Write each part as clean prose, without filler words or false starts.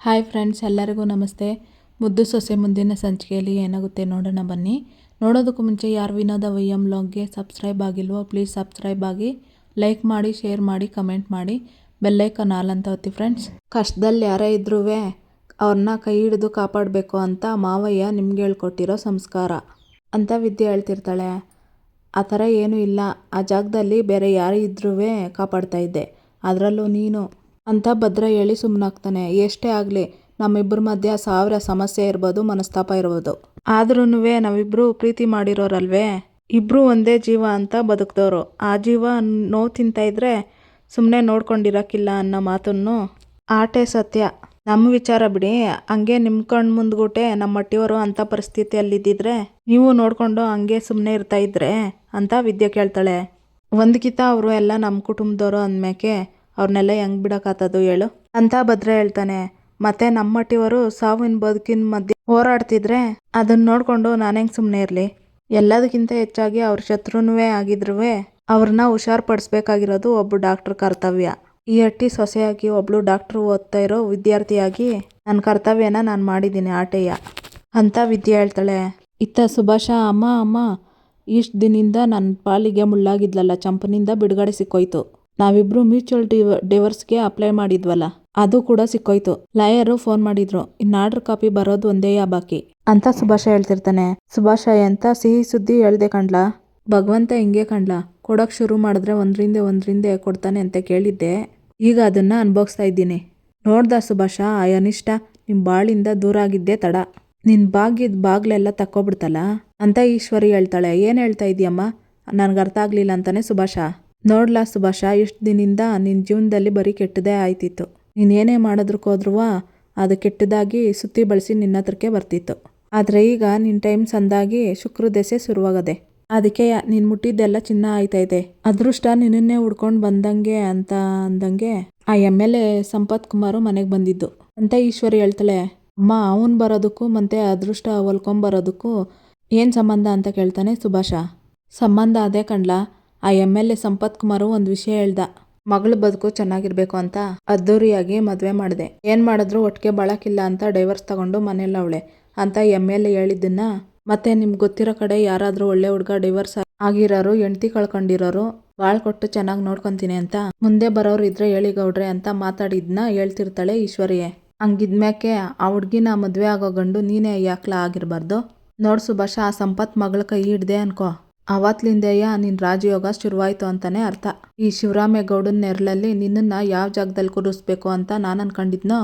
Hi friends, ಎಲ್ಲರಿಗೂ ನಮಸ್ತೆ. ಮುದ್ದು ಸೊಸೆ ಮುಂದಿನ ಸಂಚಿಕೆಯಲ್ಲಿ ಏನಾಗುತ್ತೆ ನೋಡೋಣ ಬನ್ನಿ. ನೋಡೋದಕ್ಕೂ ಮುಂಚೆ ಯಾರು ವಿನೋದ ವೈಎಂ ವ್ಲಾಗ್ಗೆ ಸಬ್ಸ್ಕ್ರೈಬ್ ಆಗಿಲ್ವೋ ಪ್ಲೀಸ್ ಸಬ್ಸ್ಕ್ರೈಬ್ ಆಗಿ, ಲೈಕ್ ಮಾಡಿ, ಶೇರ್ ಮಾಡಿ, ಕಮೆಂಟ್ ಮಾಡಿ, ಬೆಲ್ಲೈಕನ್ ಆಲ್ ಅಂತ ಒತ್ತಿ ಫ್ರೆಂಡ್ಸ್. ಕಷ್ಟದಲ್ಲಿ ಯಾರೇ ಇದ್ರೂ ಅವ್ರನ್ನ ಕೈ ಹಿಡಿದು ಕಾಪಾಡಬೇಕು ಅಂತ ಮಾವಯ್ಯ ನಿಮ್ಗೆ ಹೇಳ್ಕೊಟ್ಟಿರೋ ಸಂಸ್ಕಾರ ಅಂತ ವಿದ್ಯೆ ಹೇಳ್ತಿರ್ತಾಳೆ. ಆ ಥರ ಏನೂ ಇಲ್ಲ, ಆ ಜಾಗದಲ್ಲಿ ಬೇರೆ ಯಾರು ಇದ್ರೂ ಕಾಪಾಡ್ತಾ ಇದ್ದೆ, ಅದರಲ್ಲೂ ನೀನು ಅಂತ ಭದ್ರ ಹೇಳಿ ಸುಮ್ಮನಾಗ್ತಾನೆ. ಎಷ್ಟೇ ಆಗಲಿ ನಮ್ಮಿಬ್ಬರ ಮಧ್ಯೆ 1000 ಸಮಸ್ಯೆ ಇರ್ಬೋದು, ಮನಸ್ತಾಪ ಇರ್ಬೋದು, ಆದ್ರೂ ನಾವಿಬ್ಬರು ಪ್ರೀತಿ ಮಾಡಿರೋರಲ್ವೇ, ಇಬ್ಬರು ಒಂದೇ ಜೀವ ಅಂತ ಬದುಕಿದವರು. ಆ ಜೀವ ನೋವು ತಿಂತಾ ಇದ್ರೆ ಸುಮ್ಮನೆ ನೋಡ್ಕೊಂಡಿರೋಕ್ಕಿಲ್ಲ ಅನ್ನೋ ಮಾತನ್ನು ಆಟೇ ಸತ್ಯ. ನಮ್ಮ ವಿಚಾರ ಬಿಡಿ, ಹಂಗೆ ನಿಮ್ಮ ಕಣ್ಣು ಮುಂದ್ಗುಟೆ ನಮ್ಮ ಮಟ್ಟಿಯವರು ಅಂಥ ಪರಿಸ್ಥಿತಿಯಲ್ಲಿದ್ದಿದ್ರೆ ನೀವು ನೋಡಿಕೊಂಡು ಹಂಗೆ ಸುಮ್ಮನೆ ಇರ್ತಾ ಇದ್ರೆ ಅಂತ ವಿದ್ಯೆ ಕೇಳ್ತಾಳೆ. ಒಂದ್ಕಿತ ಅವರು ಎಲ್ಲ ನಮ್ಮ ಕುಟುಂಬದವರು ಅಂದ್ಮೇಕೆ ಅವ್ರನ್ನೆಲ್ಲ ಹೆಂಗೆ ಬಿಡೋಕ್ಕಾಗ್ತದೋ ಹೇಳು ಅಂತ ಭದ್ರ ಹೇಳ್ತಾನೆ. ಮತ್ತೆ ನಮ್ಮ ಮಟ್ಟಿಯವರು ಸಾವಿನ ಬದುಕಿನ ಮಧ್ಯೆ ಹೋರಾಡ್ತಿದ್ರೆ ಅದನ್ನ ನೋಡಿಕೊಂಡು ನಾನು ಹೆಂಗೆ ಸುಮ್ಮನೆ ಇರಲಿ? ಎಲ್ಲದಕ್ಕಿಂತ ಹೆಚ್ಚಾಗಿ ಅವ್ರ ಶತ್ರುನೂ ಆಗಿದ್ರು ಅವ್ರನ್ನ ಹುಷಾರ್ಪಡಿಸ್ಬೇಕಾಗಿರೋದು ಒಬ್ಬ ಡಾಕ್ಟ್ರ್ ಕರ್ತವ್ಯ. ಈ ಹಟ್ಟಿ ಸೊಸೆಯಾಗಿ ಒಬ್ಳು ಡಾಕ್ಟ್ರು ಓದ್ತಾ ಇರೋ ವಿದ್ಯಾರ್ಥಿಯಾಗಿ ನನ್ನ ಕರ್ತವ್ಯನ ನಾನು ಮಾಡಿದ್ದೀನಿ ಆಟೆಯ ಅಂತ ವಿದ್ಯೆ ಹೇಳ್ತಾಳೆ. ಇತ್ತ ಸುಭಾಷ, ಅಮ್ಮ ಇಷ್ಟು ದಿನದಿಂದ ನನ್ನ ಪಾಲಿಗೆ ಮುಳ್ಳಾಗಿದ್ಲಲ್ಲ ಚಂಪನಿಂದ ಬಿಡುಗಡೆ ಸಿಕ್ಕೋಯ್ತು. ನಾವಿಬ್ರು ಮ್ಯೂಚುವಲ್ ಡಿವೋರ್ಸ್ಗೆ ಅಪ್ಲೈ ಮಾಡಿದ್ವಲ್ಲ, ಅದು ಕೂಡ ಸಿಕ್ಕೋಯ್ತು. ಲಾಯರು ಫೋನ್ ಮಾಡಿದ್ರು, ಇನ್ನು ಆರ್ಡರ್ ಕಾಪಿ ಬರೋದು ಒಂದೇ ಬಾಕಿ ಅಂತ ಸುಭಾಷ ಹೇಳ್ತಿರ್ತಾನೆ. ಸುಭಾಷ, ಎಂತ ಸಿಹಿ ಸುದ್ದಿ ಹೇಳ್ದೆ ಕಣ್ಲಾ, ಭಗವಂತ ಹಿಂಗೆ ಕಣ್ಲಾ, ಕೊಡೋಕೆ ಶುರು ಮಾಡಿದ್ರೆ ಒಂದ್ರಿಂದ ಕೊಡ್ತಾನೆ ಅಂತ ಕೇಳಿದ್ದೆ, ಈಗ ಅದನ್ನ ಅನುಭವಿಸ್ತಾ ಇದ್ದೀನಿ. ನೋಡ್ದ ಸುಭಾಷ, ಆ ಅನಿಷ್ಟ ನಿಮ್ಮ ಬಾಳಿಂದ ದೂರ ಆಗಿದ್ದೆ ತಡ, ನಿನ್ ಬಾಗ್ಲೆಲ್ಲ ತಕ್ಕೊಬಿಡ್ತಲ್ಲ ಅಂತ ಈಶ್ವರಿ ಹೇಳ್ತಾಳೆ. ಏನು ಹೇಳ್ತಾ ಇದೀಯಮ್ಮ, ನನ್ಗೆ ಅರ್ಥ ಆಗ್ಲಿಲ್ಲ ಅಂತಾನೆ ಸುಭಾಷ. ನೋಡ್ಲಾ ಸುಭಾಷ, ಇಷ್ಟು ದಿನದಿಂದ ನಿನ್ನ ಜೀವನದಲ್ಲಿ ಬರೀ ಕೆಟ್ಟದೇ ಆಯ್ತಿತ್ತು. ನೀನೇನೇ ಮಾಡೋದ್ರಕ್ಕೋದ್ರೂ ಅದು ಕೆಟ್ಟದಾಗಿ ಸುತ್ತಿ ಬಳಸಿ ನಿನ್ನ ಹತ್ರಕ್ಕೆ ಬರ್ತಿತ್ತು. ಆದರೆ ಈಗ ನಿನ್ನ ಟೈಮ್ ಸಂದಾಗಿ ಶುಕ್ರ ದೆಸೆ ಶುರುವಾಗದೆ, ಅದಕ್ಕೆ ನೀನು ಮುಟ್ಟಿದ್ದೆಲ್ಲ ಚಿನ್ನ ಆಯ್ತೈತೆ. ಅದೃಷ್ಟ ನಿನ್ನನ್ನೇ ಹುಡ್ಕೊಂಡು ಬಂದಂಗೆ ಅಂತ ಅಂದಂಗೆ ಆ MLA ಸಂಪತ್ ಕುಮಾರು ಮನೆಗೆ ಬಂದಿದ್ದು ಅಂತ ಈಶ್ವರಿ ಹೇಳ್ತಾಳೆ. ಅಮ್ಮ, ಅವನು ಬರೋದಕ್ಕೂ ಮತ್ತೆ ಅದೃಷ್ಟ ಹೊಲ್ಕೊಂಬರೋದಕ್ಕೂ ಏನು ಸಂಬಂಧ ಅಂತ ಕೇಳ್ತಾನೆ ಸುಭಾಷ. ಸಂಬಂಧ ಅದೇ ಕಣ್ಲಾ, ಆ MLA ಸಂಪತ್ ಕುಮಾರು ಒಂದು ವಿಷಯ ಹೇಳ್ದ, ಮಗಳು ಬದುಕು ಚೆನ್ನಾಗಿರ್ಬೇಕು ಅಂತ ಅದ್ದೂರಿಯಾಗಿ ಮದುವೆ ಮಾಡಿದೆ, ಏನು ಮಾಡಿದ್ರು ಒಟ್ಟಿಗೆ ಬಾಳಕ್ಕಿಲ್ಲ ಅಂತ ಡೈವರ್ಸ್ ತಗೊಂಡು ಮನೆಯಲ್ಲವಳೆ ಅಂತ MLA ಹೇಳಿದ್ದನ್ನ ಮತ್ತೆ ನಿಮ್ಗೆ ಗೊತ್ತಿರೋ ಕಡೆ ಯಾರಾದರೂ ಒಳ್ಳೆ ಹುಡುಗ ಡೈವರ್ಸ್ ಆಗಿರೋರು, ಹೆಂಡ್ತಿ ಕಳ್ಕೊಂಡಿರೋರು, ಬಾಳ್ ಕೊಟ್ಟು ಚೆನ್ನಾಗಿ ನೋಡ್ಕೊತೀನಿ ಅಂತ ಮುಂದೆ ಬರೋರು ಇದ್ರೆ ಹೇಳಿ ಗೌಡ್ರೆ ಅಂತ ಮಾತಾಡಿದ್ನ ಹೇಳ್ತಿರ್ತಾಳೆ ಈಶ್ವರಿಯೇ. ಹಂಗಿದ್ಮ್ಯಾಕೆ ಆ ಹುಡ್ಗಿನ ಮದುವೆ ಆಗೋ ಗಂಡು ನೀನೇ ಯಾಕ್ಲ ಆಗಿರ್ಬಾರ್ದು? ನೋಡ್ ಸುಭಾಷ, ಆ ಸಂಪತ್ ಮಗಳ ಕೈ ಹಿಡ್ದೆ ಅನ್ಕೋ, ಅವತ್ಲಿಂದೆಯ ನಿನ್ನ ರಾಜಯೋಗ ಶುರುವಾಯಿತು ಅಂತಾನೆ ಅರ್ಥ. ಈ ಶಿವರಾಮೇಗೌಡನ ನೆರಳಲ್ಲಿ ನಿನ್ನನ್ನು ಯಾವ ಜಾಗದಲ್ಲಿ ಕೂರಿಸ್ಬೇಕು ಅಂತ ನಾನು ಅನ್ಕೊಂಡಿದ್ನೋ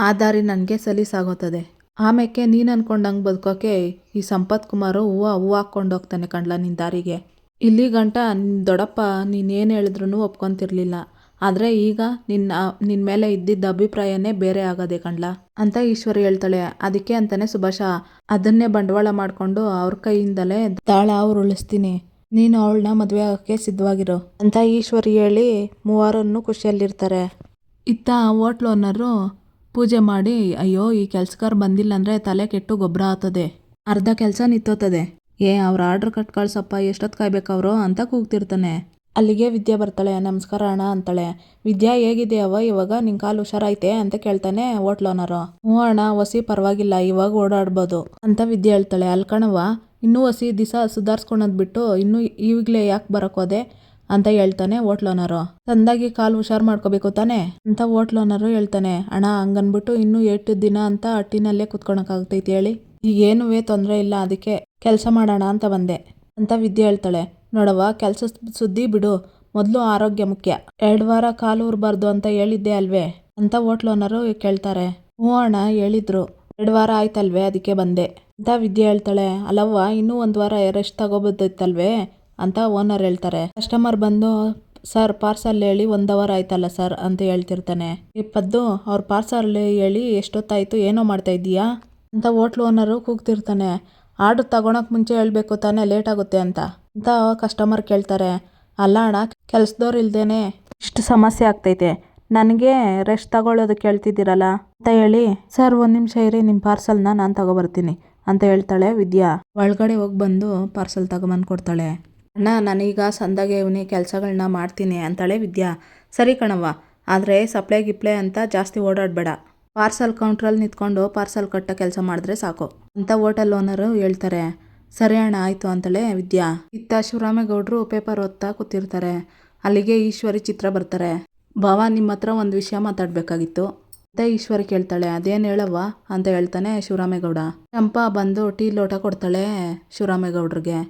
ಆ ದಾರಿ ನನಗೆ ಸಲೀಸಾಗೋತದೆ. ಆಮೇಲೆ ನೀನು ಅನ್ಕೊಂಡಂಗೆ ಬದುಕೋಕೆ ಈ ಸಂಪತ್ ಕುಮಾರು ಹೂವು ಹಾಕ್ಕೊಂಡು ಹೋಗ್ತಾನೆ ಕಣ್ಲ ನಿನ್ನ ದಾರಿಗೆ. ಇಲ್ಲಿ ಗಂಟ ನಿನ್ನ ದೊಡ್ಡಪ್ಪ ನೀನೇನು ಹೇಳಿದ್ರು ಒಪ್ಕೊಂತಿರ್ಲಿಲ್ಲ, ಆದರೆ ಈಗ ನಿನ್ನ ಮೇಲೆ ಇದ್ದಿದ್ದ ಅಭಿಪ್ರಾಯನೇ ಬೇರೆ ಆಗೋದೆ ಕಣ್ಲ ಅಂತ ಈಶ್ವರಿ ಹೇಳ್ತಾಳೆ. ಅದಕ್ಕೆ ಅಂತಾನೆ ಸುಭಾಷ, ಅದನ್ನೇ ಬಂಡವಾಳ ಮಾಡಿಕೊಂಡು ಅವ್ರ ಕೈಯಿಂದಲೇ ದಾಳ ಉರುಳಿಸ್ತೀನಿ, ನೀನು ಅವಳನ್ನ ಮದುವೆ ಆಗೋಕ್ಕೆ ಸಿದ್ಧವಾಗಿರು ಅಂತ ಈಶ್ವರಿ ಹೇಳಿ ಮೂವರನ್ನು ಖುಷಿಯಲ್ಲಿರ್ತಾರೆ. ಇತ್ತ ಹೋಟ್ಲ್ ಓನರು ಪೂಜೆ ಮಾಡಿ, ಅಯ್ಯೋ ಈ ಕೆಲ್ಸಗಾರ ಬಂದಿಲ್ಲ ಅಂದರೆ ತಲೆ ಕೆಟ್ಟು ಗೊಬ್ಬರ ಆಗ್ತದೆ, ಅರ್ಧ ಕೆಲಸ ನಿಂತೋತದೆ, ಅವ್ರ ಆರ್ಡ್ರ್ ಕಟ್ ಕಳ್ಸಪ್ಪ, ಎಷ್ಟೊತ್ತು ಕಾಯ್ಬೇಕವರು ಅಂತ ಕೂಗ್ತಿರ್ತಾನೆ. ಅಲ್ಲಿಗೆ ವಿದ್ಯಾ ಬರ್ತಾಳೆ. ನಮಸ್ಕಾರ ಅಣ್ಣ ಅಂತಾಳೆ. ವಿದ್ಯಾ, ಹೇಗಿದೆಯವ ಇವಾಗ, ನಿನ್ನ ಕಾಲು ಹುಷಾರೈತೆ ಅಂತ ಕೇಳ್ತಾನೆ ಹೋಟ್ಲ್ ಓನರು. ಹ್ಞೂ ಅಣ್ಣ, ಹೊಸಿ ಪರವಾಗಿಲ್ಲ, ಇವಾಗ ಓಡಾಡ್ಬೋದು ಅಂತ ವಿದ್ಯಾ ಹೇಳ್ತಾಳೆ. ಅಲ್ಕಣವ, ಇನ್ನೂ ಹೊಸಿ ದಿವಸ ಸುಧಾರಿಸ್ಕೊಳೋದು ಬಿಟ್ಟು ಇನ್ನೂ ಈಗಲೇ ಯಾಕೆ ಬರೋಕೋದೆ ಅಂತ ಹೇಳ್ತಾನೆ ಹೋಟ್ಲ್ ಓನರು. ತಂದಾಗಿ ಕಾಲು ಹುಷಾರು ಮಾಡ್ಕೋಬೇಕು ತಾನೆ ಅಂತ ಹೋಟ್ಲ್ ಓನರು ಹೇಳ್ತಾನೆ. ಅಣ್ಣ, ಹಂಗನ್ಬಿಟ್ಟು ಇನ್ನೂ 8 ದಿನ ಅಂತ ಹಟ್ಟಿನಲ್ಲೇ ಕುತ್ಕೊಳಕ್ಕಾಗ್ತೈತಿ ಹೇಳಿ, ಈಗೇನು ತೊಂದರೆ ಇಲ್ಲ, ಅದಕ್ಕೆ ಕೆಲಸ ಮಾಡೋಣ ಅಂತ ಬಂದೆ ಅಂತ ವಿದ್ಯೆ ಹೇಳ್ತಾಳೆ. ನೋಡವ್ವ, ಕೆಲಸ ಸುದ್ದಿ ಬಿಡು, ಮೊದಲು ಆರೋಗ್ಯ ಮುಖ್ಯ. 2 ವಾರ ಕಾಲು ಉರ್ಬಾರ್ದು ಅಂತ ಹೇಳಿದ್ದೆ ಅಲ್ವೇ ಅಂತ ಹೋಟ್ಲ್ ಓನರು ಕೇಳ್ತಾರೆ. ಹ್ಞೂ ಅಣ್ಣ ಹೇಳಿದ್ರು, 2 ವಾರ ಆಯ್ತಲ್ವೇ, ಅದಕ್ಕೆ ಬಂದೆ ಅಂತ ವಿದ್ಯೆ ಹೇಳ್ತಾಳೆ. ಅಲ್ಲವ್ವ, ಇನ್ನೂ 1 ವಾರ ರೆಸ್ಟ್ ತಗೋಬೋದಿತ್ತಲ್ವೇ ಅಂತ ಓನರ್ ಹೇಳ್ತಾರೆ. ಕಸ್ಟಮರ್ ಬಂದು, ಸರ್ ಪಾರ್ಸಲ್ ಹೇಳಿ 1 ಅವರ್ ಆಯ್ತಲ್ಲ ಸರ್ ಅಂತ ಹೇಳ್ತಿರ್ತಾನೆ. ಪದ್ದು, ಅವ್ರ ಪಾರ್ಸಲ್ ಹೇಳಿ ಎಷ್ಟೊತ್ತಾಯ್ತು, ಏನೋ ಮಾಡ್ತಾ ಇದ್ದೀಯಾ ಅಂತ ಹೋಟ್ಲ್ ಓನರು ಕೂಗ್ತಿರ್ತಾನೆ. ಆರ್ಡ್ರ್ ತಗೊಳಕ್ ಮುಂಚೆ ಹೇಳ್ಬೇಕು ತಾನೇ, ಲೇಟ್ ಆಗುತ್ತೆ ಅಂತ ಕಸ್ಟಮರ್ ಕೇಳ್ತಾರೆ. ಅಲ್ಲ ಅಣ್ಣ, ಕೆಲ್ಸದವ್ರು ಇಲ್ದೇನೆ ಇಷ್ಟು ಸಮಸ್ಯೆ ಆಗ್ತೈತೆ, ನನಗೆ ರೆಸ್ಟ್ ತಗೊಳ್ಳೋದಕ್ಕೆ ಹೇಳ್ತಿದ್ದೀರಲ್ಲ ಅಂತ ಹೇಳಿ, ಸರ್ 1 ನಿಮಿಷ ಇರಿ, ನಿಮ್ಮ ಪಾರ್ಸಲ್ನ ನಾನು ತಗೊಬರ್ತೀನಿ ಅಂತ ಹೇಳ್ತಾಳೆ ವಿದ್ಯಾ. ಒಳಗಡೆ ಹೋಗಿ ಬಂದು ಪಾರ್ಸಲ್ ತಗೊಂಬಂದು ಕೊಡ್ತಾಳೆ. ಅಣ್ಣ, ನಾನೀಗ ಸಂದಾಗೆ ಇವನಿ ಕೆಲಸಗಳನ್ನ ಮಾಡ್ತೀನಿ ಅಂತಾಳೆ ವಿದ್ಯಾ. ಸರಿ ಕಣವ್ವ, ಆದರೆ ಸಪ್ಲೈ ಗಿಪ್ಲೈ ಅಂತ ಜಾಸ್ತಿ ಓಡಾಡಬೇಡ, ಪಾರ್ಸಲ್ ಕೌಂಟ್ರಲ್ಲಿ ನಿಂತ್ಕೊಂಡು ಪಾರ್ಸಲ್ ಕಟ್ಟೋ ಕೆಲಸ ಮಾಡಿದ್ರೆ ಸಾಕು ಅಂತ ಹೋಟೆಲ್ ಓನರು ಹೇಳ್ತಾರೆ. ಸರಿ ಅಣ್ಣ ಆಯಿತು ಅಂತಲೇ ವಿದ್ಯಾ. ಇತ್ತ ಶಿವರಾಮೇಗೌಡರು ಪೇಪರ್ ಓದ್ತಾ ಕೂತಿರ್ತಾರೆ. ಅಲ್ಲಿಗೆ ಈಶ್ವರಿ ಚಿತ್ರ ಬರ್ತಾರೆ. ಭಾವ ನಿಮ್ಮ ಹತ್ರ ಒಂದು ವಿಷಯ ಮಾತಾಡಬೇಕಾಗಿತ್ತು ಅಂತ ಈಶ್ವರಿ ಕೇಳ್ತಾಳೆ. ಅದೇನು ಹೇಳವ್ವ ಅಂತ ಹೇಳ್ತಾನೆ ಶಿವರಾಮೇಗೌಡ. ಚಂಪಾ ಬಂದು ಟೀ ಲೋಟ ಕೊಡ್ತಾಳೆ ಶಿವರಾಮೇಗೌಡ್ರಿಗೆ.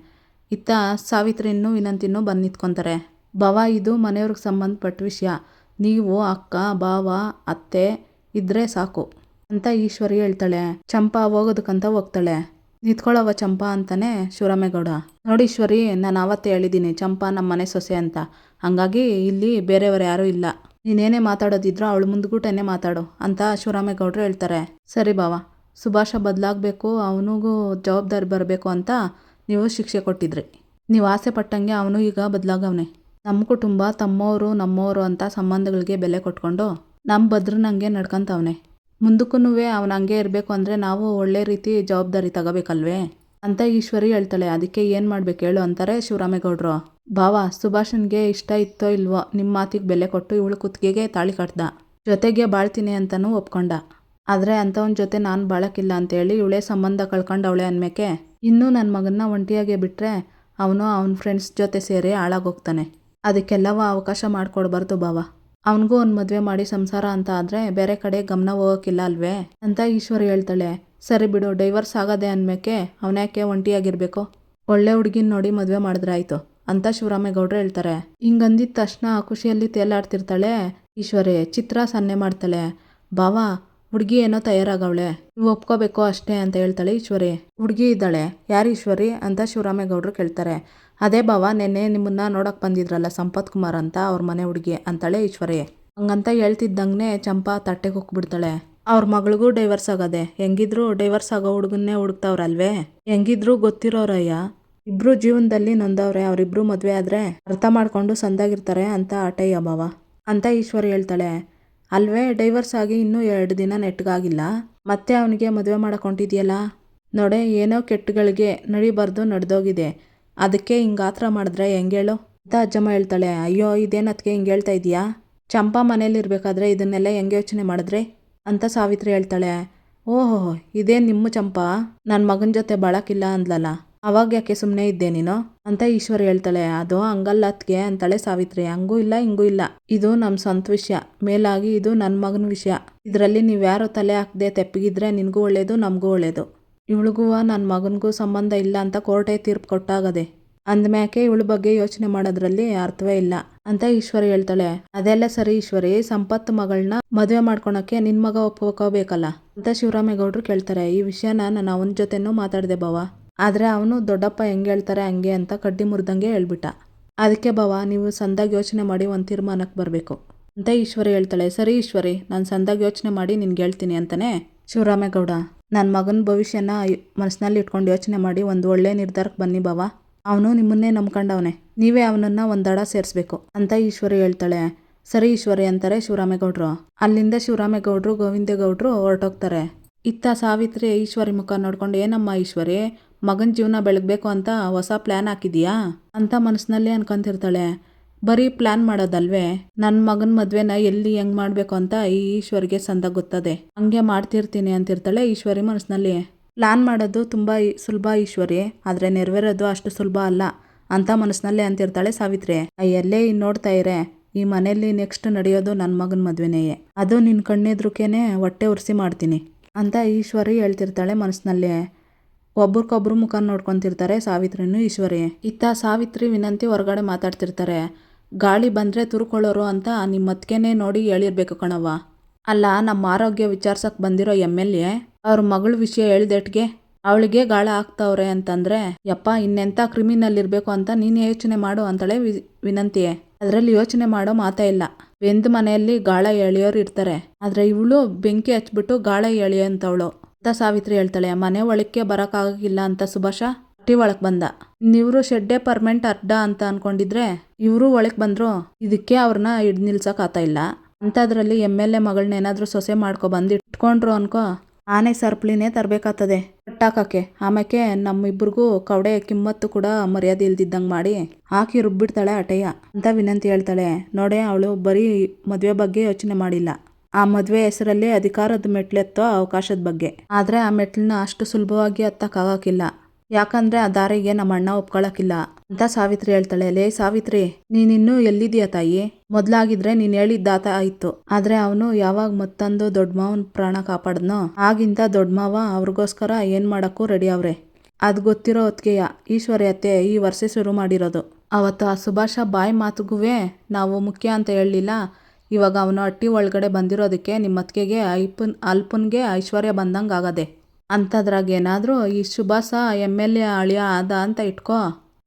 ಇತ್ತ ಸಾವಿತ್ರಿನೂ ವಿನಂತಿನೂ ಬಂದು ನಿಂತ್ಕೊತಾರೆ. ಭಾವ ಇದು ಮನೆಯವ್ರಿಗೆ ಸಂಬಂಧಪಟ್ಟ ವಿಷಯ, ನೀವು ಅಕ್ಕ ಭಾವ ಅತ್ತೆ ಇದ್ರೆ ಸಾಕು ಅಂತ ಈಶ್ವರಿ ಹೇಳ್ತಾಳೆ. ಚಂಪಾ ಹೋಗೋದಕ್ಕಂತ ಹೋಗ್ತಾಳೆ. ನಿಂತ್ಕೊಳ್ಳವ ಚಂಪಾ ಅಂತಾನೆ ಶಿವರಾಮೇಗೌಡ. ನೋಡಿ ಈಶ್ವರಿ, ನಾನು ಆವತ್ತೇ ಹೇಳಿದ್ದೀನಿ ಚಂಪಾ ನಮ್ಮ ಮನೆ ಸೊಸೆ ಅಂತ, ಹಂಗಾಗಿ ಇಲ್ಲಿ ಬೇರೆಯವರು ಯಾರೂ ಇಲ್ಲ, ನೀನೇನೇ ಮಾತಾಡೋದಿದ್ರೂ ಅವಳು ಮುಂದ್ಗೂಟನೇ ಮಾತಾಡು ಅಂತ ಶಿವರಾಮೇಗೌಡರು ಹೇಳ್ತಾರೆ. ಸರಿ ಭಾವ, ಸುಭಾಷ ಬದಲಾಗಬೇಕು, ಅವನಿಗೂ ಜವಾಬ್ದಾರಿ ಬರಬೇಕು ಅಂತ ನೀವು ಶಿಕ್ಷೆ ಕೊಟ್ಟಿದ್ರಿ. ನೀವು ಆಸೆ ಪಟ್ಟಂಗೆ ಅವನು ಈಗ ಬದಲಾಗವನೆ. ನಮ್ಮ ಕುಟುಂಬ ತಮ್ಮವರು ನಮ್ಮವರು ಅಂತ ಸಂಬಂಧಗಳಿಗೆ ಬೆಲೆ ಕೊಟ್ಕೊಂಡು ನಮ್ಮ ಭದ್ರನಂಗೆ ನಡ್ಕೊಂತವನೆ. ಮುಂದಕ್ಕೂ ಅವನು ಹಂಗೆ ಇರಬೇಕು ಅಂದರೆ ನಾವು ಒಳ್ಳೆ ರೀತಿ ಜವಾಬ್ದಾರಿ ತಗೋಬೇಕಲ್ವೇ ಅಂತ ಈಶ್ವರಿ ಹೇಳ್ತಾಳೆ. ಅದಕ್ಕೆ ಏನು ಮಾಡ್ಬೇಕು ಹೇಳು ಅಂತಾರೆ ಶಿವರಾಮೇಗೌಡರು. ಭಾವ, ಸುಭಾಷನ್ಗೆ ಇಷ್ಟ ಇತ್ತೋ ಇಲ್ವೋ ನಿಮ್ಮ ಮಾತಿಗೆ ಬೆಲೆ ಕೊಟ್ಟು ಇವಳು ಕುತ್ತಿಗೆಗೆ ತಾಳಿ ಕಟ್ದ, ಜೊತೆಗೆ ಬಾಳ್ತೀನಿ ಅಂತಲೂ ಒಪ್ಕೊಂಡ. ಆದರೆ ಅಂಥವನ ಜೊತೆ ನಾನು ಬಾಳಕ್ಕಿಲ್ಲ ಅಂತೇಳಿ ಇವಳೇ ಸಂಬಂಧ ಕಳ್ಕೊಂಡವಳೆ ಅನ್ಮೇಕೆ ಇನ್ನೂ ನನ್ನ ಮಗನ್ನ ಒಂಟಿಯಾಗೆ ಬಿಟ್ಟರೆ ಅವನು ಅವನ ಫ್ರೆಂಡ್ಸ್ ಜೊತೆ ಸೇರಿ ಹಾಳಾಗೋಗ್ತಾನೆ. ಅದಕ್ಕೆಲ್ಲವ ಅವಕಾಶ ಮಾಡಿಕೊಡ್ಬಾರ್ದು ಭಾವ. ಅವನಿಗೂ ಒಂದು ಮದುವೆ ಮಾಡಿ ಸಂಸಾರ ಅಂತ ಆದರೆ ಬೇರೆ ಕಡೆ ಗಮನ ಹೋಗೋಕ್ಕಿಲ್ಲ ಅಲ್ವೇ ಅಂತ ಈಶ್ವರಿ ಹೇಳ್ತಾಳೆ. ಸರಿ ಬಿಡು, ಡೈವರ್ಸ್ ಆಗೋದೆ ಅನ್ಮೇಕೆ ಅವನ್ಯಾಕೆ ಒಂಟಿಯಾಗಿರಬೇಕು, ಒಳ್ಳೆ ಹುಡುಗಿನ ನೋಡಿ ಮದುವೆ ಮಾಡಿದ್ರೆ ಆಯಿತು ಅಂತ ಶಿವರಾಮೇಗೌಡರು ಹೇಳ್ತಾರೆ. ಹಿಂಗಂದಿದ ತಕ್ಷಣ ಖುಷಿಯಲ್ಲಿ ತೇಲಾಡ್ತಿರ್ತಾಳೆ ಈಶ್ವರಿ. ಚಿತ್ರ ಸನ್ನೆ ಮಾಡ್ತಾಳೆ. ಭಾವ, ಹುಡುಗಿ ಏನೋ ತಯಾರಾಗವಳೆ, ನೀವು ಒಪ್ಕೋಬೇಕು ಅಷ್ಟೇ ಅಂತ ಹೇಳ್ತಾಳೆ ಈಶ್ವರಿ. ಹುಡುಗಿ ಇದ್ದಾಳೆ? ಯಾರು ಈಶ್ವರಿ ಅಂತ ಶಿವರಾಮೇಗೌಡರು ಕೇಳ್ತಾರೆ. ಅದೇ ಭಾವ, ನೆನ್ನೆ ನಿಮ್ಮನ್ನ ನೋಡೋಕೆ ಬಂದಿದ್ರಲ್ಲ ಸಂಪತ್ ಕುಮಾರ್ ಅಂತ, ಅವ್ರ ಮನೆ ಹುಡುಗಿ ಅಂತಾಳೆ ಈಶ್ವರಿ. ಹಂಗಂತ ಹೇಳ್ತಿದ್ದಂಗೆ ಚಂಪಾ ತಟ್ಟೆಗೆ ಹೋಗ್ಬಿಡ್ತಾಳೆ. ಅವ್ರ ಮಗಳಿಗೂ ಡೈವರ್ಸ್ ಆಗದೆ, ಹೆಂಗಿದ್ರು ಡೈವರ್ಸ್ ಆಗೋ ಹುಡುಗನ್ನೇ ಹುಡುಕ್ತಾವ್ರಲ್ವೇ, ಹೆಂಗಿದ್ರು ಗೊತ್ತಿರೋರಯ್ಯ, ಇಬ್ರು ಜೀವನದಲ್ಲಿ ನೊಂದವ್ರೆ, ಅವರಿಬ್ರು ಮದುವೆ ಆದರೆ ಅರ್ಥ ಮಾಡ್ಕೊಂಡು ಸಂದಾಗಿರ್ತಾರೆ ಅಂತ ಆಟಯ್ಯ ಭಾವ ಅಂತ ಈಶ್ವರಿ ಹೇಳ್ತಾಳೆ. ಅಲ್ವೇ, ಡೈವರ್ಸ್ ಆಗಿ ಇನ್ನೂ 2 ದಿನ ನೆಟ್ಗಾಗಿಲ್ಲ, ಮತ್ತೆ ಅವನಿಗೆ ಮದುವೆ ಮಾಡಕೊಂಡಿದ್ಯಲ್ಲ, ನೋಡೆ ಏನೋ ಕೆಟ್ಟಗಳಿಗೆ ನಡಿಬಾರ್ದು ನಡೆದೋಗಿದೆ, ಅದಕ್ಕೆ ಹಿಂಗಾತ್ರ ಮಾಡಿದ್ರೆ ಹೆಂಗೇಳು ಅಂತ ಅಜ್ಜಮ್ಮ ಹೇಳ್ತಾಳೆ. ಅಯ್ಯೋ ಇದೇನತ್ಗೆ ಹಿಂಗೆ ಹೇಳ್ತಾ ಇದೀಯಾ, ಚಂಪಾ ಮನೇಲಿರ್ಬೇಕಾದ್ರೆ ಇದನ್ನೆಲ್ಲ ಹೆಂಗೆ ಯೋಚನೆ ಮಾಡಿದ್ರಿ ಅಂತ ಸಾವಿತ್ರಿ ಹೇಳ್ತಾಳೆ. ಓಹೋ, ಇದೇನು ನಿಮ್ಮ ಚಂಪಾ ನನ್ನ ಮಗನ ಜೊತೆ ಬಾಳಕ್ಕಿಲ್ಲ ಅಂದ್ಲಲ್ಲ, ಅವಾಗ ಯಾಕೆ ಸುಮ್ಮನೆ ಇದ್ದೆ ನೀನು ಅಂತ ಈಶ್ವರಿ ಹೇಳ್ತಾಳೆ. ಅದು ಹಂಗಲ್ಲ ಅತ್ಗೆ ಅಂತಾಳೆ ಸಾವಿತ್ರಿ. ಹಂಗೂ ಇಲ್ಲ ಹಿಂಗೂ ಇಲ್ಲ, ಇದು ನಮ್ಮ ಸ್ವಂತ ವಿಷಯ, ಮೇಲಾಗಿ ಇದು ನನ್ನ ಮಗನ ವಿಷಯ, ಇದರಲ್ಲಿ ನೀವ್ಯಾರೋ ತಲೆ ಹಾಕದೆ ತೆಪ್ಪಗಿದ್ರೆ ನಿನಗೂ ಒಳ್ಳೇದು ನಮಗೂ ಒಳ್ಳೇದು, ಇವಳಿಗೂ ನನ್ನ ಮಗನಿಗೂ ಸಂಬಂಧ ಇಲ್ಲ ಅಂತ ಕೋರ್ಟೇ ತೀರ್ಪು ಕೊಟ್ಟಾಗದೆ, ಅಂದಮ್ಯಾಕೆ ಇವಳ ಬಗ್ಗೆ ಯೋಚನೆ ಮಾಡೋದ್ರಲ್ಲಿ ಅರ್ಥವೇ ಇಲ್ಲ ಅಂತ ಈಶ್ವರಿ ಹೇಳ್ತಾಳೆ. ಅದೆಲ್ಲ ಸರಿ ಈಶ್ವರಿ, ಸಂಪತ್ತು ಮಗಳನ್ನ ಮದುವೆ ಮಾಡ್ಕೊಳಕ್ಕೆ ನಿನ್ನ ಮಗ ಒಪ್ಕೋಬೇಕಲ್ಲ ಅಂತ ಶಿವರಾಮೇಗೌಡರು ಕೇಳ್ತಾರೆ. ಈ ವಿಷಯನ ನಾನು ಅವನ ಜೊತೆನೂ ಮಾತಾಡಿದೆ ಭಾವ, ಆದರೆ ಅವನು ದೊಡ್ಡಪ್ಪ ಹೆಂಗೆ ಹೇಳ್ತಾರೆ ಹಂಗೆ ಅಂತ ಕಡ್ಡಿ ಮುರಿದಂಗೆ ಹೇಳ್ಬಿಟ್ಟ, ಅದಕ್ಕೆ ಭಾವ ನೀವು ಸಂದಾಗಿ ಯೋಚನೆ ಮಾಡಿ ಒಂದು ತೀರ್ಮಾನಕ್ಕೆ ಬರಬೇಕು ಅಂತ ಈಶ್ವರಿ ಹೇಳ್ತಾಳೆ. ಸರಿ ಈಶ್ವರಿ, ನಾನು ಸಂದಾಗಿ ಯೋಚನೆ ಮಾಡಿ ನಿನ್ಗೆ ಹೇಳ್ತೀನಿ ಅಂತಾನೆ ಶಿವರಾಮೇಗೌಡ. ನನ್ನ ಮಗನ ಭವಿಷ್ಯನ ಮನಸ್ಸಿನಲ್ಲಿ ಇಟ್ಕೊಂಡು ಯೋಚನೆ ಮಾಡಿ ಒಂದು ಒಳ್ಳೆ ನಿರ್ಧಾರಕ್ಕೆ ಬನ್ನಿ ಭಾವ, ಅವನು ನಿಮ್ಮನ್ನೇ ನಂಬ್ಕೊಂಡವನೆ, ನೀವೇ ಅವನನ್ನ ಒಂದು ದಡ ಸೇರಿಸ್ಬೇಕು ಅಂತ ಈಶ್ವರಿ ಹೇಳ್ತಾಳೆ. ಸರಿ ಈಶ್ವರಿ ಅಂತಾರೆ ಶಿವರಾಮೇಗೌಡರು. ಅಲ್ಲಿಂದ ಶಿವರಾಮೇಗೌಡರು ಗೋವಿಂದೇಗೌಡರು ಹೊರಟೋಗ್ತಾರೆ. ಇತ್ತ ಸಾವಿತ್ರಿ ಈಶ್ವರಿ ಮುಖ ನೋಡ್ಕೊಂಡು, ಏನಮ್ಮ ಈಶ್ವರಿ, ಮಗನ ಜೀವನ ಬೆಳಗಬೇಕು ಅಂತ ಹೊಸ ಪ್ಲ್ಯಾನ್ ಹಾಕಿದೀಯಾ ಅಂತ ಮನಸ್ಸಿನಲ್ಲಿ ಅನ್ಕೊಂತಿರ್ತಾಳೆ. ಬರೀ ಪ್ಲ್ಯಾನ್ ಮಾಡೋದಲ್ವೇ, ನನ್ನ ಮಗನ ಮದುವೆನ ಎಲ್ಲಿ ಹೆಂಗೆ ಮಾಡಬೇಕು ಅಂತ ಈ ಈಶ್ವರಿಗೆ ಸಂದ ಗೊತ್ತದೆ, ಹಂಗೆ ಮಾಡ್ತಿರ್ತೀನಿ ಅಂತಿರ್ತಾಳೆ ಈಶ್ವರಿ ಮನಸ್ಸಿನಲ್ಲಿ. ಪ್ಲ್ಯಾನ್ ಮಾಡೋದು ತುಂಬ ಸುಲಭ ಈಶ್ವರಿ, ಆದರೆ ನೆರವೇರೋದು ಅಷ್ಟು ಸುಲಭ ಅಲ್ಲ ಅಂತ ಮನಸ್ಸಿನಲ್ಲಿ ಅಂತಿರ್ತಾಳೆ ಸಾವಿತ್ರಿ. ಎಲ್ಲೇ ನೋಡ್ತಾ ಇರೆ, ಈ ಮನೆಯಲ್ಲಿ ನೆಕ್ಸ್ಟ್ ನಡೆಯೋದು ನನ್ನ ಮಗನ ಮದುವೆನೆಯೇ, ಅದು ನಿನ್ನ ಕಣ್ಣೆದ್ರುಕೇನೆ ಹೊಟ್ಟೆ ಉರಿಸಿ ಮಾಡ್ತೀನಿ ಅಂತ ಈಶ್ವರಿ ಹೇಳ್ತಿರ್ತಾಳೆ ಮನಸ್ಸಿನಲ್ಲಿ. ಒಬ್ರಿಗೊಬ್ರು ಮುಖ ನೋಡ್ಕೊತಿರ್ತಾರೆ ಸಾವಿತ್ರಿನೂ ಈಶ್ವರಿ. ಇತ್ತ ಸಾವಿತ್ರಿ ವಿನಂತಿ ಹೊರಗಡೆ ಮಾತಾಡ್ತಿರ್ತಾರೆ. ಗಾಳಿ ಬಂದರೆ ತುರ್ಕೊಳ್ಳೋರು ಅಂತ ನಿಮ್ಮ ಅತ್ತಿಗೆನೇ ನೋಡಿ ಹೇಳಿರ್ಬೇಕು ಕಣವ್ವ. ಅಲ್ಲ, ನಮ್ಮ ಆರೋಗ್ಯ ವಿಚಾರ್ಸಕ್ಕೆ ಬಂದಿರೋ MLA ಅವ್ರ ಮಗಳ ವಿಷಯ ಹೇಳ್ದೆಟ್ಗೆ ಅವಳಿಗೆ ಗಾಳ ಹಾಕ್ತವ್ರೆ ಅಂತಂದರೆ, ಯಪ್ಪ ಇನ್ನೆಂಥ ಕ್ರಿಮಿನಲ್ ಇರಬೇಕು ಅಂತ ನೀನು ಯೋಚನೆ ಮಾಡು ಅಂತಾಳೆ ವಿನಂತಿ. ಅದರಲ್ಲಿ ಯೋಚನೆ ಮಾಡೋ ಮಾತೇ ಇಲ್ಲ, ಬೆಂದ ಮನೆಯಲ್ಲಿ ಗಾಳ ಎಳೆಯೋರು ಇರ್ತಾರೆ, ಆದರೆ ಇವಳು ಬೆಂಕಿ ಹಚ್ಬಿಟ್ಟು ಗಾಳ ಎಳೆಯೋಂಥವಳು ಅಂತ ಸಾವಿತ್ರಿ ಹೇಳ್ತಾಳೆ. ಮನೆ ಒಳಕ್ಕೆ ಬರೋಕ್ಕಾಗಿಲ್ಲ ಅಂತ ಸುಭಾಷ ಹಟ್ಟಿ ಒಳಗೆ ಬಂದ, ಇವ್ರು ಶೆಡ್ಡೆ ಪರ್ಮೆಂಟ್ ಅಡ್ಡ ಅಂತ ಅನ್ಕೊಂಡಿದ್ರೆ ಇವರು ಒಳಗೆ ಬಂದರು, ಇದಕ್ಕೆ ಅವ್ರನ್ನ ಹಿಡ್ದು ನಿಲ್ಸೋಕ್ಕಾಗ್ತಾ ಇಲ್ಲ ಅಂಥದ್ರಲ್ಲಿ MLA ಮಗಳನ್ನ ಏನಾದರೂ ಸೊಸೆ ಮಾಡ್ಕೊ ಬಂದು ಇಟ್ಕೊಂಡ್ರು ಅನ್ಕೋ, ಆನೆ ಸರ್ಪಳಿನೇ ತರಬೇಕಾಗ್ತದೆ ಕಟ್ಟಾಕಕ್ಕೆ. ಆಮೇಲೆ ನಮ್ಮಿಬ್ರಿಗೂ ಕವಡೆ ಕಿಮ್ಮತ್ತು ಕೂಡ ಮರ್ಯಾದೆ ಇಲ್ದಿದ್ದಂಗೆ ಮಾಡಿ ಹಾಕಿ ರುಬ್ಬಿಡ್ತಾಳೆ ಅಟಯ್ಯ ಅಂತ ವಿನಂತಿ ಹೇಳ್ತಾಳೆ. ನೋಡೆ, ಅವಳು ಬರೀ ಮದುವೆ ಬಗ್ಗೆ ಯೋಚನೆ ಮಾಡಿಲ್ಲ, ಆ ಮದುವೆ ಹೆಸರಲ್ಲಿ ಅಧಿಕಾರದ ಮೆಟ್ಲೆತ್ತೋ ಅವಕಾಶದ ಬಗ್ಗೆ. ಆದರೆ ಆ ಮೆಟ್ಲನ್ನ ಅಷ್ಟು ಸುಲಭವಾಗಿ ಹತ್ತಕ್ಕಾಗಕ್ಕಿಲ್ಲ. ಯಾಕಂದ್ರೆ ಆ ದಾರಿಗೆ ನಮ್ಮ ಅಣ್ಣ ಒಪ್ಕೊಳಕ್ಕಿಲ್ಲ ಅಂತ ಸಾವಿತ್ರಿ ಹೇಳ್ತಾಳೆ. ಲೇ ಸಾವಿತ್ರಿ, ನೀನಿನ್ನೂ ಎಲ್ಲಿದೀಯ ತಾಯಿ? ಮೊದ್ಲಾಗಿದ್ರೆ ನೀನ್ ಹೇಳಿದ್ದಾತ ಆಯ್ತು. ಆದ್ರೆ ಅವನು ಯಾವಾಗ ಮತ್ತೊಂದು ದೊಡ್ಡ ಮಾವನ್ ಪ್ರಾಣ ಕಾಪಾಡದ್ನೋ ಆಗಿಂತ ದೊಡ್ಡ ಮಾವ ಅವ್ರಿಗೋಸ್ಕರ ಏನ್ ಮಾಡಕ್ಕೂ ರೆಡಿ ಅವ್ರೆ. ಅದ್ ಗೊತ್ತಿರೋ ಹೊತ್ಗೆಯ ಈಶ್ವರಿ ಅತ್ತೆ ಈ ವರ್ಷ ಶುರು ಮಾಡಿರೋದು. ಅವತ್ತು ಆ ಸುಭಾಷ ಬಾಯಿ ಮಾತುಗುವೆ ನಾವು ಮುಖ್ಯ ಅಂತ ಹೇಳಲಿಲ್ಲ. ಇವಾಗ ಅವನು ಹಟ್ಟಿ ಒಳಗಡೆ ಬಂದಿರೋದಕ್ಕೆ ನಿಮ್ಮ ಅತ್ತಿಗೆಗೆ ಅಲ್ಪನ್ಗೆ ಐಶ್ವರ್ಯ ಬಂದಂಗೆ ಆಗದೆ. ಅಂಥದ್ರಾಗೇನಾದರೂ ಈ ಸುಭಾಷ MLA ಅಳಿಯ ಆದ ಅಂತ ಇಟ್ಕೋ,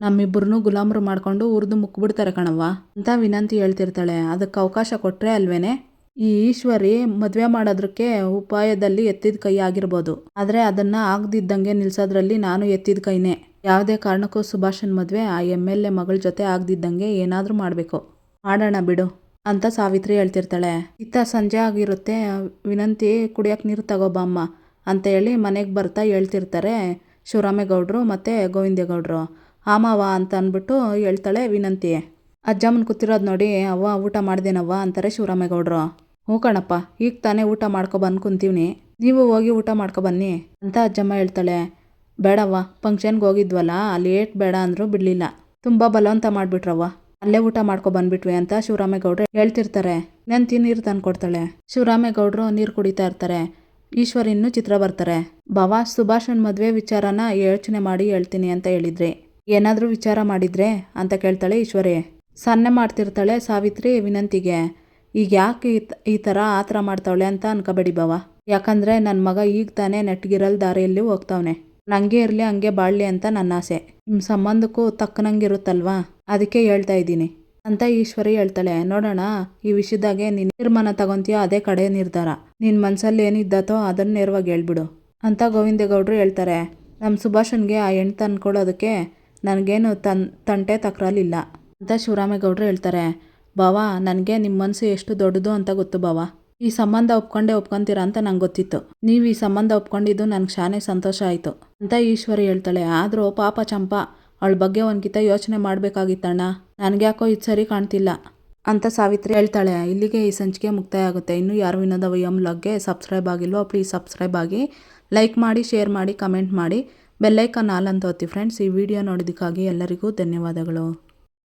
ನಮ್ಮಿಬ್ಬರನ್ನೂ ಗುಲಾಮರು ಮಾಡ್ಕೊಂಡು ಉರಿದು ಮುಕ್ಬಿಡ್ತಾರೆ ಕಣವ್ವ ಅಂತ ವಿನಂತಿ ಹೇಳ್ತಿರ್ತಾಳೆ. ಅದಕ್ಕೆ ಅವಕಾಶ ಕೊಟ್ಟರೆ ಅಲ್ವೇನೆ ಈ ಈಶ್ವರಿ ಮದುವೆ ಮಾಡೋದಕ್ಕೆ ಉಪಾಯದಲ್ಲಿ ಎತ್ತಿದ ಕೈ ಆಗಿರ್ಬೋದು. ಆದರೆ ಅದನ್ನು ಆಗದಿದ್ದಂಗೆ ನಿಲ್ಸೋದ್ರಲ್ಲಿ ನಾನು ಎತ್ತಿದ ಕೈನೇ. ಯಾವುದೇ ಕಾರಣಕ್ಕೂ ಸುಭಾಷನ್ ಮದುವೆ ಆ MLA ಮಗಳ ಜೊತೆ ಆಗದಿದ್ದಂಗೆ ಏನಾದರೂ ಮಾಡಬೇಕು. ಮಾಡೋಣ ಬಿಡು ಅಂತ ಸಾವಿತ್ರಿ ಹೇಳ್ತಿರ್ತಾಳೆ. ಇತ್ತ ಸಂಜೆ ಆಗಿರುತ್ತೆ. ವಿನಂತಿ ಕುಡಿಯೋಕೆ ನೀರು ತಗೋಬಮ್ಮ ಅಂತ ಹೇಳಿ ಮನೆಗೆ ಬರ್ತಾ ಹೇಳ್ತಿರ್ತಾರೆ ಶಿವರಾಮೇಗೌಡರು ಮತ್ತು ಗೋವಿಂದೇಗೌಡರು. ಆಮಾವ ಅಂತ ಅಂದ್ಬಿಟ್ಟು ಹೇಳ್ತಾಳೆ ವಿನಂತಿ. ಅಜ್ಜಮ್ಮನ ಕೂತಿರೋದು ನೋಡಿ, ಅವ್ವ ಊಟ ಮಾಡ್ದೇನವ್ವ ಅಂತಾರೆ ಶಿವರಾಮೇಗೌಡರು. ಹ್ಞೂ ಕಣಪ್ಪ, ಈಗ ತಾನೇ ಊಟ ಮಾಡ್ಕೊಬಂದು ಕುಂತೀವ್ನಿ, ನೀವು ಹೋಗಿ ಊಟ ಮಾಡ್ಕೊಬನ್ನಿ ಅಂತ ಅಜ್ಜಮ್ಮ ಹೇಳ್ತಾಳೆ. ಬೇಡವ್ವ, ಫಂಕ್ಷನ್ಗೆ ಹೋಗಿದ್ವಲ್ಲ ಅಲ್ಲಿ ಏಟ್ ಬೇಡ ಅಂದರೂ ಬಿಡಲಿಲ್ಲ, ತುಂಬ ಬಲವಂತ ಮಾಡಿಬಿಟ್ರವ್ವ, ಅಲ್ಲೇ ಊಟ ಮಾಡ್ಕೊಬಂದ್ಬಿಟ್ವಿ ಅಂತ ಶಿವರಾಮೇಗೌಡರು ಹೇಳ್ತಿರ್ತಾರೆ. ವಿನಂತಿ ನೀರು ತಂದು ಕೊಡ್ತಾಳೆ. ಶಿವರಾಮೇಗೌಡರು ನೀರು ಕುಡಿತಾ ಇರ್ತಾರೆ. ಈಶ್ವರಿ ಇನ್ನೂ ಚಿತ್ರ ಬರ್ತಾರೆ. ಬಾವಾ, ಸುಭಾಷನ್ ಮದುವೆ ವಿಚಾರನ ಯೋಚನೆ ಮಾಡಿ ಹೇಳ್ತೀನಿ ಅಂತ ಹೇಳಿದ್ರಿ, ಏನಾದರೂ ವಿಚಾರ ಮಾಡಿದ್ರೆ ಅಂತ ಕೇಳ್ತಾಳೆ ಈಶ್ವರಿ. ಸನ್ನೆ ಮಾಡ್ತಿರ್ತಾಳೆ ಸಾವಿತ್ರಿ ವಿನಂತಿಗೆ. ಈಗ ಯಾಕೆ ಈ ಥರ ಆತರ ಮಾಡ್ತಾವಳೆ ಅಂತ ಅನ್ಕೋಬೇಡಿ ಬಾವ, ಯಾಕಂದರೆ ನನ್ನ ಮಗ ಈಗ ತಾನೇ ನೆಟ್ಗಿರಲ್ ದಾರಿಯಲ್ಲಿ ಹೋಗ್ತಾವನೆ, ನಂಗೆ ಇರಲಿ ಹಂಗೆ ಬಾಳಲಿ ಅಂತ ನನ್ನ ಆಸೆ. ನಿಮ್ಮ ಸಂಬಂಧಕ್ಕೂ ತಕ್ಕನಂಗಿರುತ್ತಲ್ವಾ, ಅದಕ್ಕೆ ಹೇಳ್ತಾ ಇದ್ದೀನಿ ಅಂತ ಈಶ್ವರಿ ಹೇಳ್ತಾಳೆ. ನೋಡೋಣ, ಈ ವಿಷಯದಾಗೆ ನೀನು ತೀರ್ಮಾನ ತಗೊಂತೀಯೋ ಅದೇ ಕಡೆ ನಿರ್ಧಾರ. ನಿನ್ನ ಮನಸ್ಸಲ್ಲಿ ಏನಿದ್ದಾತೋ ಅದನ್ನು ನೇರವಾಗಿ ಹೇಳ್ಬಿಡು ಅಂತ ಗೋವಿಂದೇಗೌಡರು ಹೇಳ್ತಾರೆ. ನಮ್ಮ ಸುಭಾಷನ್ಗೆ ಆ ಹೆಣ್ಣು ತಂದ್ಕೊಳ್ಳೋದಕ್ಕೆ ನನಗೇನು ತಂಟೆ ತಕರಾಲಿಲ್ಲ ಅಂತ ಶಿವರಾಮೇಗೌಡರು ಹೇಳ್ತಾರೆ. ಬಾವಾ, ನನಗೆ ನಿಮ್ಮ ಮನಸ್ಸು ಎಷ್ಟು ದೊಡ್ಡದು ಅಂತ ಗೊತ್ತು ಬಾವಾ. ಈ ಸಂಬಂಧ ಒಪ್ಕೊಂತೀರಾ ಅಂತ ನಂಗೆ ಗೊತ್ತಿತ್ತು. ನೀವು ಈ ಸಂಬಂಧ ಒಪ್ಕೊಂಡಿದ್ದು ನನಗೆ ಶಾನೆ ಸಂತೋಷ ಆಯಿತು ಅಂತ ಈಶ್ವರಿ ಹೇಳ್ತಾಳೆ. ಆದರೂ ಪಾಪ ಚಂಪಾ, ಅವಳ ಬಗ್ಗೆ ಒಂದ್ಕಿತ ಯೋಚನೆ ಮಾಡಬೇಕಾಗಿತ್ತಣ್ಣ, ನನಗ್ಯಾಕೋ ಇದು ಸರಿ ಕಾಣ್ತಿಲ್ಲ ಅಂತ ಸಾವಿತ್ರಿ ಹೇಳ್ತಾಳೆ. ಇಲ್ಲಿಗೆ ಈ ಸಂಚಿಕೆ ಮುಕ್ತಾಯ ಆಗುತ್ತೆ. ಇನ್ನೂ ಯಾರು ವಿನೋದ ವೈಎಂ ವ್ಲಾಗ್ಗೆ ಸಬ್ಸ್ಕ್ರೈಬ್ ಆಗಿಲ್ವೋ ಪ್ಲೀಸ್ ಸಬ್ಸ್ಕ್ರೈಬ್ ಆಗಿ, ಲೈಕ್ ಮಾಡಿ, ಶೇರ್ ಮಾಡಿ, ಕಮೆಂಟ್ ಮಾಡಿ, ಬೆಲ್ಲೈಕನ್ ಆಲ್ ಅಂತ ಒತ್ತಿ ಫ್ರೆಂಡ್ಸ್. ಈ ವಿಡಿಯೋ ನೋಡಿದ್ದಕ್ಕಾಗಿ ಎಲ್ಲರಿಗೂ ಧನ್ಯವಾದಗಳು.